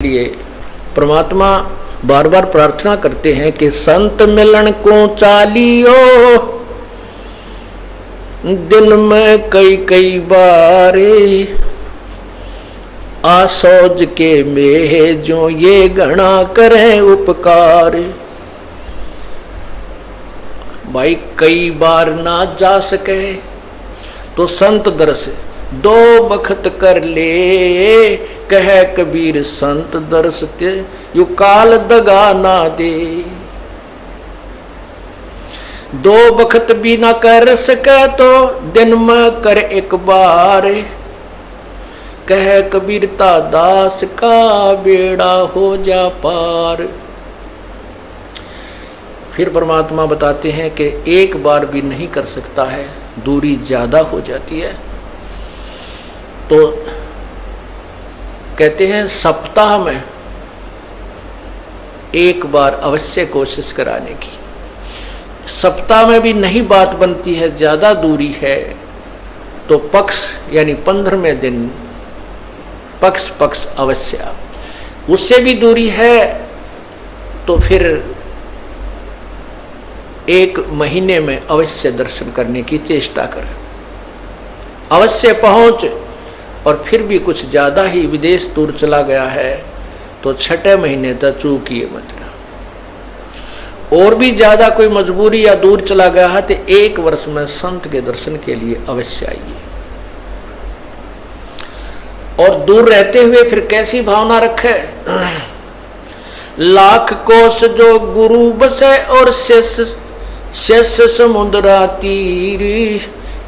लिए परमात्मा बार बार प्रार्थना करते हैं कि संत मिलन को चालियो दिन में कई कई बारे आसोज के में जो ये गणा करें उपकार। भाई कई बार ना जा सके तो संत दर्श दो बखत कर ले, कह कबीर संत दर्श ते यू काल दगा ना दे। दो बखत भी ना कर सके तो दिन में कर एक बार, कह कबीरता दास का बेड़ा हो जा पार। फिर परमात्मा बताते हैं कि एक बार भी नहीं कर सकता है, दूरी ज्यादा हो जाती है। तो कहते हैं सप्ताह में एक बार अवश्य कोशिश कराने की। सप्ताह में भी नहीं बात बनती है, ज्यादा दूरी है तो पक्ष यानी 15वें दिन पक्ष अवश्य। उससे भी दूरी है तो फिर एक महीने में अवश्य दर्शन करने की चेष्टा कर, अवश्य पहुंच। और फिर भी कुछ ज्यादा ही विदेश दूर चला गया है तो 6 महीने तक चूकिए मत। और भी ज्यादा कोई मजबूरी या दूर चला गया है तो 1 वर्ष में संत के दर्शन के लिए अवश्य आइए। और दूर रहते हुए फिर कैसी भावना रखे, लाख कोस जो गुरु बसे और शेष समुद्रा तीर,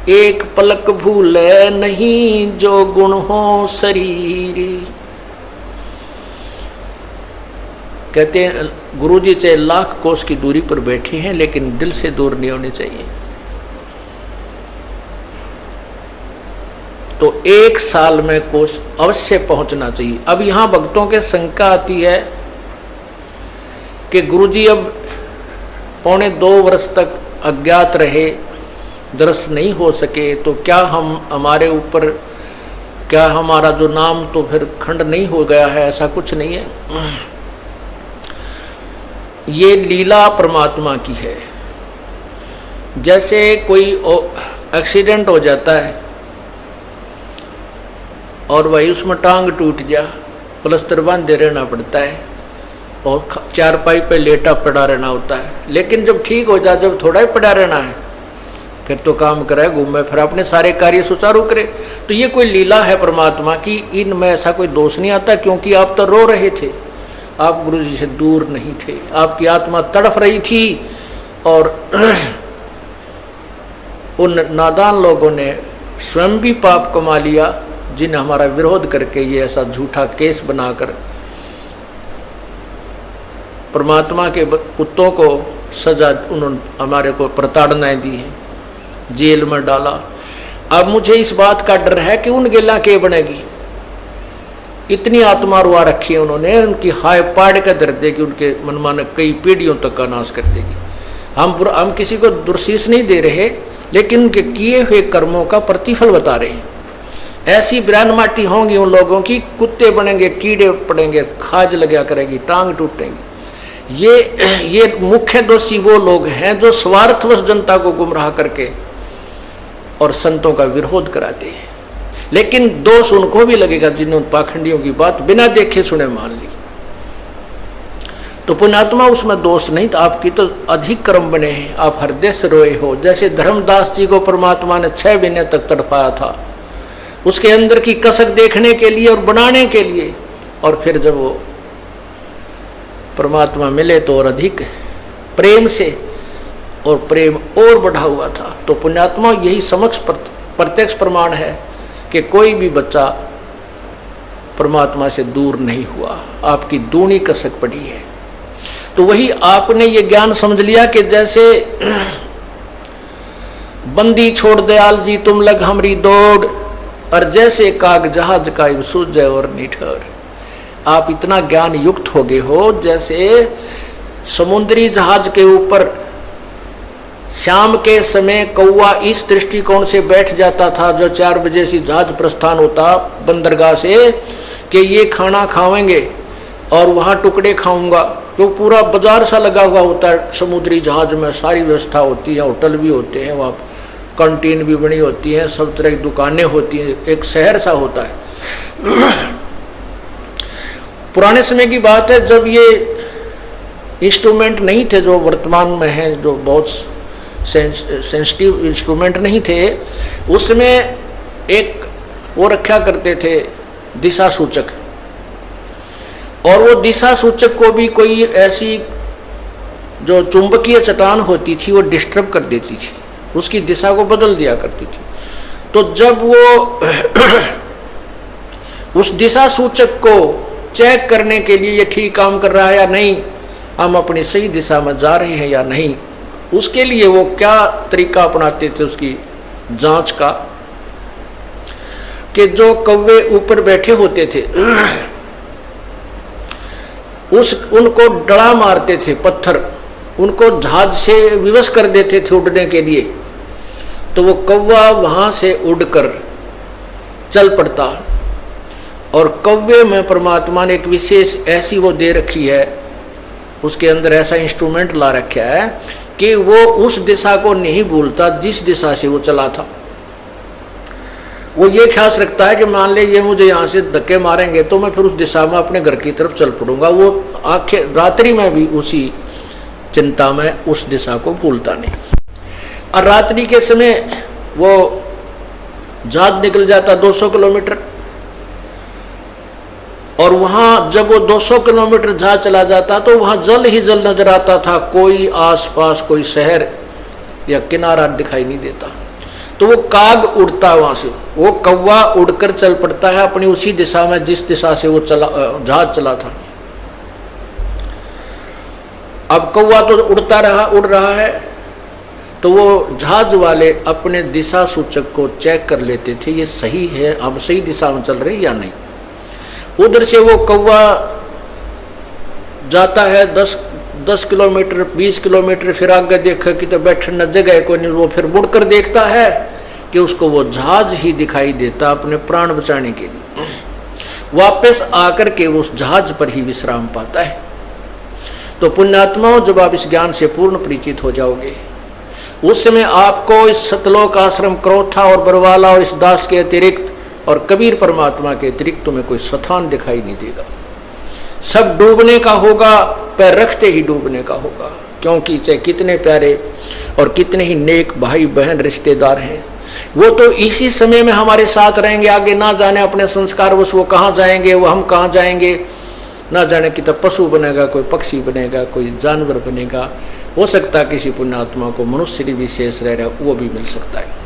एक पलक भूले नहीं जो गुण हो शरीर। कहते हैं गुरुजी चाहे लाख कोस की दूरी पर बैठे हैं लेकिन दिल से दूर नहीं होने चाहिए। तो 1 साल में कोस अवश्य पहुंचना चाहिए। अब यहां भक्तों के शंका आती है कि गुरुजी अब 1.25 वर्ष तक अज्ञात रहे, दर्शन नहीं हो सके तो क्या हमारे ऊपर क्या हमारा जो नाम तो फिर खंड नहीं हो गया है? ऐसा कुछ नहीं है। ये लीला परमात्मा की है। जैसे कोई एक्सीडेंट हो जाता है और वही उसमें टांग टूट जा, प्लास्टर बांधे रहना पड़ता है और चारपाई पे लेटा पड़ा रहना होता है। लेकिन जब ठीक हो जाए, जब थोड़ा ही पड़ा रहना है, फिर तो काम करे, घूमे, फिर अपने सारे कार्य सुचारू करे। तो ये कोई लीला है परमात्मा की, इनमें ऐसा कोई दोष नहीं आता। क्योंकि आप तो रो रहे थे, आप गुरु जी से दूर नहीं थे, आपकी आत्मा तड़फ रही थी। और उन नादान लोगों ने स्वयं भी पाप कमा लिया जिन्हें हमारा विरोध करके ये ऐसा झूठा केस बनाकर परमात्मा के कुत्तों को सजा उन्होंने हमारे को प्रताड़नाएं दी है, जेल में डाला। अब मुझे इस बात का डर है कि उन गेला के बनेगी। इतनी आत्मा रुआ रखी है उन्होंने, उनकी हाय पाड़ कर दर देगी, उनके मनमाने कई पीढ़ियों तक का नाश कर देगी। हम किसी को दुर्शीष नहीं दे रहे, लेकिन उनके किए हुए कर्मों का प्रतिफल बता रहे हैं। ऐसी बिरान माटी होंगी उन लोगों की, कुत्ते बनेंगे, कीड़े पड़ेंगे, खाज लगा करेगी, टांग टूटेंगी। ये मुख्य दोषी वो लोग हैं जो स्वार्थवश जनता को गुमराह करके और संतों का विरोध कराते हैं। लेकिन दोष उनको भी लगेगा जिन्होंने पाखंडियों की बात बिना देखे सुने मान ली। तो पुण्यात्मा उसमें दोष नहीं, तो आपकी तो अधिक कर्म बने हैं, आप हृदय से रोए हो। जैसे धर्मदास जी को परमात्मा ने 6 महीने तक तड़पाया था, उसके अंदर की कसक देखने के लिए और बनाने के लिए। और फिर जब वो परमात्मा मिले तो और अधिक प्रेम से, और प्रेम और बढ़ा हुआ था। तो पुण्यात्मा यही समक्ष प्रत्यक्ष प्रमाण है कि कोई भी बच्चा परमात्मा से दूर नहीं हुआ, आपकी दूनी कसक पड़ी है। तो वही आपने ये ज्ञान समझ लिया कि जैसे बंदी छोड़ दयाल जी तुम लग हमरी दौड़, और जैसे काग जहाज का सूझ और निठर। आप इतना ज्ञान युक्त हो गए हो जैसे समुद्री जहाज के ऊपर शाम के समय कौवा इस दृष्टिकोण से बैठ जाता था, जो 4 बजे से जहाज प्रस्थान होता बंदरगाह से, कि ये खाना खावेंगे और वहाँ टुकड़े खाऊंगा, तो पूरा बाजार सा लगा हुआ होता है समुद्री जहाज में, सारी व्यवस्था होती है, होटल भी होते हैं वहाँ, कैंटीन भी बनी होती है, सब तरह की दुकानें होती हैं, एक शहर सा होता है। पुराने समय की बात है जब ये इंस्ट्रूमेंट नहीं थे जो वर्तमान में हैं, जो बहुत सेंसिटिव इंस्ट्रूमेंट नहीं थे, उसमें एक वो रखा करते थे दिशा सूचक, और वो दिशा सूचक को भी कोई ऐसी जो चुंबकीय चट्टान होती थी वो डिस्टर्ब कर देती थी, उसकी दिशा को बदल दिया करती थी। तो जब वो उस दिशा सूचक को चेक करने के लिए ये ठीक काम कर रहा है या नहीं, हम अपनी सही दिशा में जा रहे हैं या नहीं, उसके लिए वो क्या तरीका अपनाते थे उसकी जांच का, कि जो कौवे ऊपर बैठे होते थे उनको डड़ा मारते थे पत्थर, उनको जहाज से विवश कर देते थे उड़ने के लिए, तो वो कौवा वहां से उड़कर चल पड़ता। और कौवे में परमात्मा ने एक विशेष ऐसी वो दे रखी है, उसके अंदर ऐसा इंस्ट्रूमेंट ला रखा है कि वो उस दिशा को नहीं भूलता जिस दिशा से वो चला था। वो ये ख्याल रखता है कि मान ले ये मुझे यहाँ से धक्के मारेंगे तो मैं फिर उस दिशा में अपने घर की तरफ चल पड़ूंगा। वो आखिर रात्रि में भी उसी चिंता में उस दिशा को भूलता नहीं। और रात्रि के समय वो जहाज निकल जाता 200 किलोमीटर, और वहां जब वो 200 किलोमीटर जहाज चला जाता तो वहां जल ही जल नजर आता था, कोई आसपास कोई शहर या किनारा दिखाई नहीं देता। तो वो काग उड़ता है वहां से, वो कौवा उड़कर चल पड़ता है अपनी उसी दिशा में जिस दिशा से वो जहाज चला था। अब कौवा तो उड़ रहा है, तो वो जहाज वाले अपने दिशा सूचक को चेक कर लेते थे, ये सही है, हम सही दिशा में चल रहे या नहीं। उधर से वो कौवा जाता है 10 किलोमीटर 20 किलोमीटर, फिर आगे देखा कि तो बैठने जगह कोई नहीं, वो फिर मुड़कर देखता है कि उसको वो जहाज ही दिखाई देता अपने प्राण बचाने के लिए। वापस आकर के उस जहाज पर ही विश्राम पाता है। तो पुण्यात्माओं, जब आप इस ज्ञान से पूर्ण परिचित हो जाओगे, उस समय आपको इस सतलोक आश्रम क्रोथा और बरवाला और इस दास के अतिरिक्त और कबीर परमात्मा के अतिरिक्त तुम्हें कोई स्थान दिखाई नहीं देगा। सब डूबने का होगा, पैर रखते ही डूबने का होगा, क्योंकि चाहे कितने प्यारे और कितने ही नेक भाई बहन रिश्तेदार हैं, वो तो इसी समय में हमारे साथ रहेंगे। आगे ना जाने अपने संस्कार वो कहाँ जाएंगे, वो हम कहाँ जाएंगे, ना जाने कि तो पशु बनेगा, कोई पक्षी बनेगा, कोई जानवर बनेगा। हो सकता है किसी पुण्यात्मा को मनुष्य विशेष रह रहा है, वो भी मिल सकता है।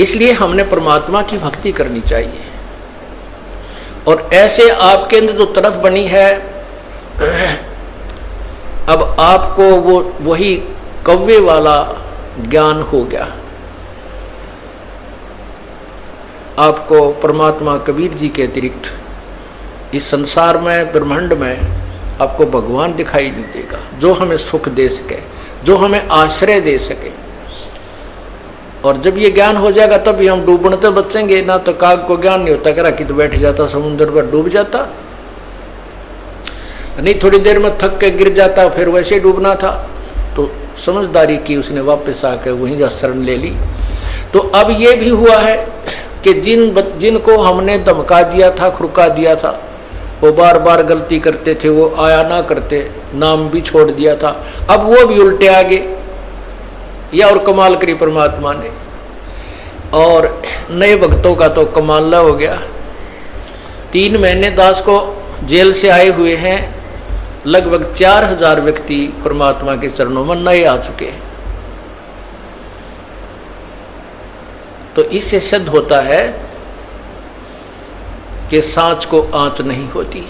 इसलिए हमने परमात्मा की भक्ति करनी चाहिए। और ऐसे आपके अंदर जो तरफ बनी है, अब आपको वो वही कौवे वाला ज्ञान हो गया। आपको परमात्मा कबीर जी के अतिरिक्त इस संसार में, ब्रह्मांड में आपको भगवान दिखाई नहीं देगा, जो हमें सुख दे सके, जो हमें आश्रय दे सके। और जब ये ज्ञान हो जाएगा तब भी हम डूबने तो बचेंगे। ना तो काग को ज्ञान नहीं होता, करा कि तो बैठ जाता समुद्र पर, डूब जाता नहीं, थोड़ी देर में थक के गिर जाता, फिर वैसे डूबना था। तो समझदारी की उसने, वापस आकर वहीं शरण ले ली। तो अब ये भी हुआ है कि जिनको हमने धमका दिया था, खुरका दिया था, वो बार बार गलती करते थे, वो आया ना करते, नाम भी छोड़ दिया था, अब वो भी उल्टे आ गए। या और कमाल करी परमात्मा ने। और नए भक्तों का तो कमाल हो गया। 3 महीने दास को जेल से आए हुए हैं, लगभग 4000 व्यक्ति परमात्मा के चरणों में नए आ चुके हैं। तो इससे सिद्ध होता है कि सांच को आंच नहीं होती।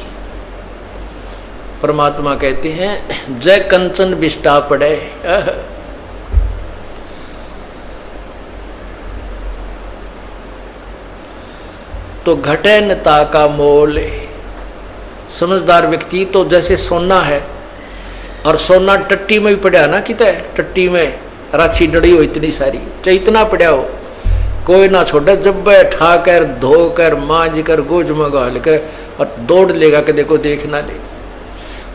परमात्मा कहते हैं जय कंचन बिष्टा पड़े। तो घटे नता का मोल। समझदार व्यक्ति तो जैसे सोना है, और सोना टट्टी में भी पड़ा ना, कितना टट्टी में राछी डड़ी हो इतनी सारी, चाहे इतना पड़ा हो, कोई ना छोड़े, जब बैठा कर धो कर मांझ कर गोज मंगा लेकर और दौड़ लेगा कि देखो देख ना ले।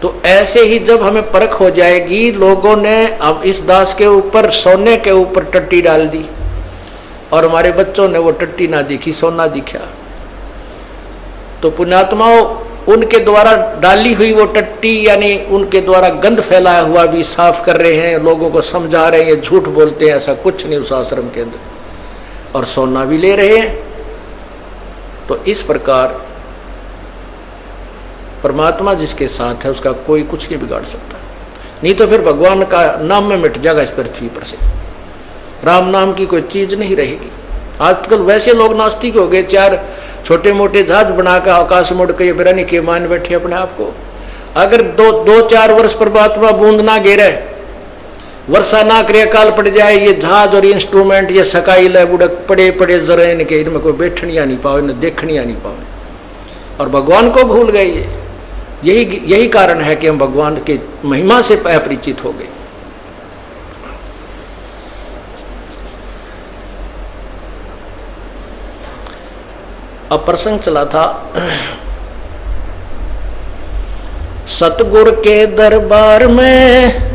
तो ऐसे ही जब हमें परख हो जाएगी, लोगों ने अब इस दास के ऊपर सोने के ऊपर टट्टी डाल दी और हमारे बच्चों ने वो टट्टी ना दिखी, सोना दिखा। तो पुण्यात्माओं, उनके द्वारा डाली हुई वो टट्टी यानी उनके द्वारा गंध फैलाया हुआ भी साफ कर रहे हैं, लोगों को समझा रहे हैं, झूठ बोलते हैं, ऐसा कुछ नहीं उस आश्रम के अंदर, और सोना भी ले रहे हैं। तो इस प्रकार परमात्मा जिसके साथ है उसका कोई कुछ नहीं बिगाड़ सकता, नहीं तो फिर भगवान का नाम में मिट जाएगा इस पृथ्वी पर से, राम नाम की कोई चीज नहीं रहेगी। आजकल वैसे लोग नास्तिक हो गए, 4 छोटे मोटे जहाज बनाकर आकाश मुड़ के बिरानी के मान बैठे अपने आप को। अगर 2-4 वर्ष परमात्मा बूंद ना गिरे, वर्षा ना करे, काल पड़ जाए, ये जहाज और इंस्ट्रूमेंट ये सकाई ले बुड़क पड़े पड़े जरा इनके, इनमें कोई बैठनिया नहीं पावे, न देखनिया नहीं पावे, और भगवान को भूल गए। यही कारण है कि हम भगवान की महिमा से अपरिचित हो गए। अब प्रसंग चला था सतगुरु के दरबार में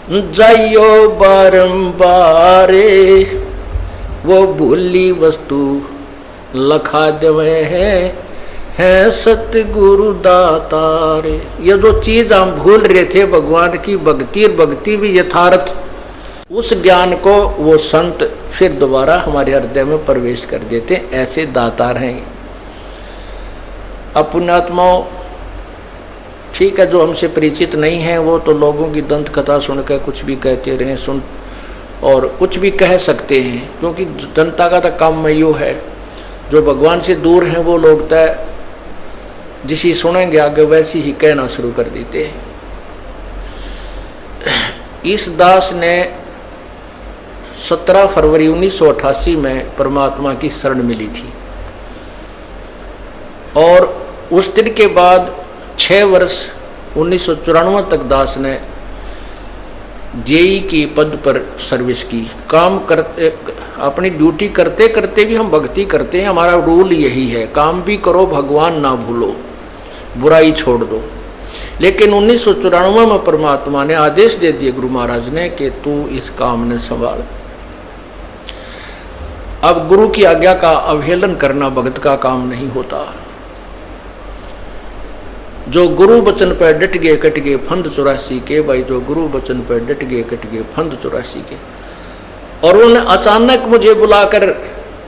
जाइयो बारंबार, वो भूली वस्तु लखा देवे हैं सतगुरु दातारे। ये जो चीज हम भूल रहे थे भगवान की भक्ति, और भक्ति भी यथार्थ, उस ज्ञान को वो संत फिर दोबारा हमारे हृदय में प्रवेश कर देते, ऐसे दातार हैं। अब पुण्यात्माओं, ठीक है, जो हमसे परिचित नहीं है वो तो लोगों की दंत कथा सुनकर कुछ भी कहते रहे, सुन और कुछ भी कह सकते हैं, क्योंकि जनता का तो काम में यो है। जो भगवान से दूर हैं वो लोग तो जिसी सुनेंगे आगे वैसी ही कहना शुरू कर देते हैं। इस दास ने 17 फरवरी 1988 में परमात्मा की शरण मिली थी, और उस दिन के बाद 6 वर्ष 1994 तक दास ने जेई की पद पर सर्विस की। काम करते, अपनी ड्यूटी करते करते भी हम भक्ति करते हैं, हमारा रूल यही है, काम भी करो भगवान ना भूलो, बुराई छोड़ दो। लेकिन 1994 में परमात्मा ने आदेश दे दिए गुरु महाराज ने कि तू इस काम ने संभाल। अब गुरु की आज्ञा का अवहेलन करना भगत का काम नहीं होता। जो गुरु वचन पर डट गए कट गए फंद 84 के, भाई जो गुरु वचन पर डट गए कट गए फंद 84 के। और उन्होंने अचानक मुझे बुलाकर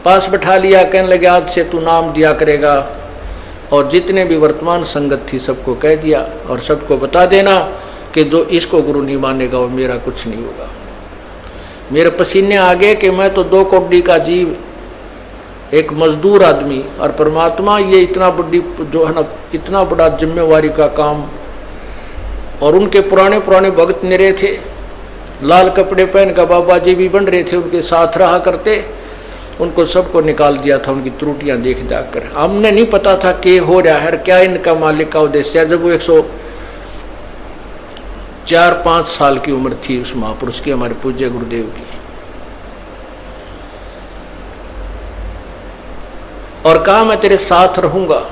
पास बैठा लिया, कहने लगे आज से तू नाम दिया करेगा, और जितने भी वर्तमान संगत थी सबको कह दिया, और सबको बता देना कि जो इसको गुरु नहीं मानेगा वो मेरा कुछ नहीं होगा। मेरे पसीने आ गए कि मैं तो 2 कौड़ी का जीव, एक मजदूर आदमी, और परमात्मा ये इतना बड़ी जो है ना, इतना बड़ा जिम्मेवारी का काम। और उनके पुराने पुराने भक्त निरे थे, लाल कपड़े पहन कर बाबा जी भी बन रहे थे, उनके साथ रहा करते, उनको सबको निकाल दिया था उनकी त्रुटियां देख देख कर। हमने नहीं पता था कि हो रहा है, क्या इनका मालिक का उद्देश्य है। जब वो 104-5 साल की उम्र थी उस महापुरुष की, हमारे पूज्य गुरुदेव की, और कहा मैं तेरे साथ रहूंगा।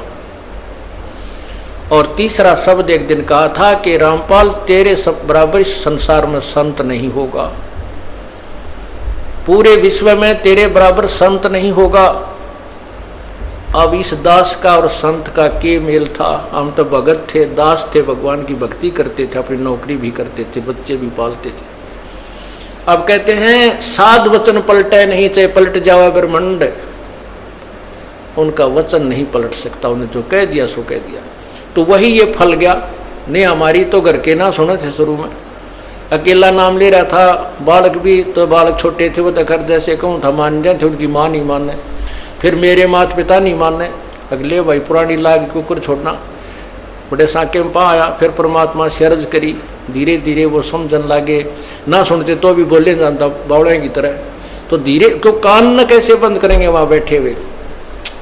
और तीसरा शब्द एक दिन कहा था कि रामपाल तेरे सब बराबर संसार में संत नहीं होगा, पूरे विश्व में तेरे बराबर संत नहीं होगा। अब इस दास का और संत का के मेल था। हम तो भगत थे, दास थे, भगवान की भक्ति करते थे, अपनी नौकरी भी करते थे, बच्चे भी पालते थे। अब कहते हैं साध वचन पलटे नहीं, चाहे पलट जावे ब्रह्मांड, उनका वचन नहीं पलट सकता, उन्हें जो कह दिया सो कह दिया। तो वही ये फल गया। नहीं हमारी तो घर के ना सुने थे, शुरू में अकेला नाम ले रहा था, बालक भी तो बालक छोटे थे, वो तो घर जैसे कहूँ था मान जाए थे, उनकी माँ नहीं माने, फिर मेरे माता पिता नहीं माने, अगले भाई पुरानी लाग कुकर छोड़ना, बड़े साके में पाया। फिर परमात्मा से अर्ज करी, धीरे धीरे वो समझन लागे, ना सुनते तो भी बोले जानता बावड़े की तरह। तो धीरे क्यों कान न कैसे बंद करेंगे वहाँ बैठे हुए।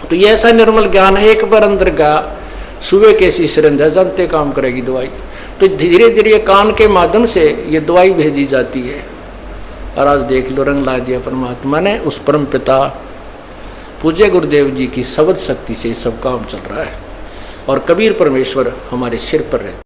तो ये ऐसा निर्मल ज्ञान है, एक बार अंदर गया सुबह कैसी सिरंज है, जानते काम करेगी दवाई। तो धीरे धीरे कान के माध्यम से ये दवाई भेजी जाती है। और आज देख लो, रंग ला दिया परमात्मा ने। उस परम पिता पूज्य गुरुदेव जी की शब्द शक्ति से सब काम चल रहा है। और कबीर परमेश्वर हमारे सिर पर रहते।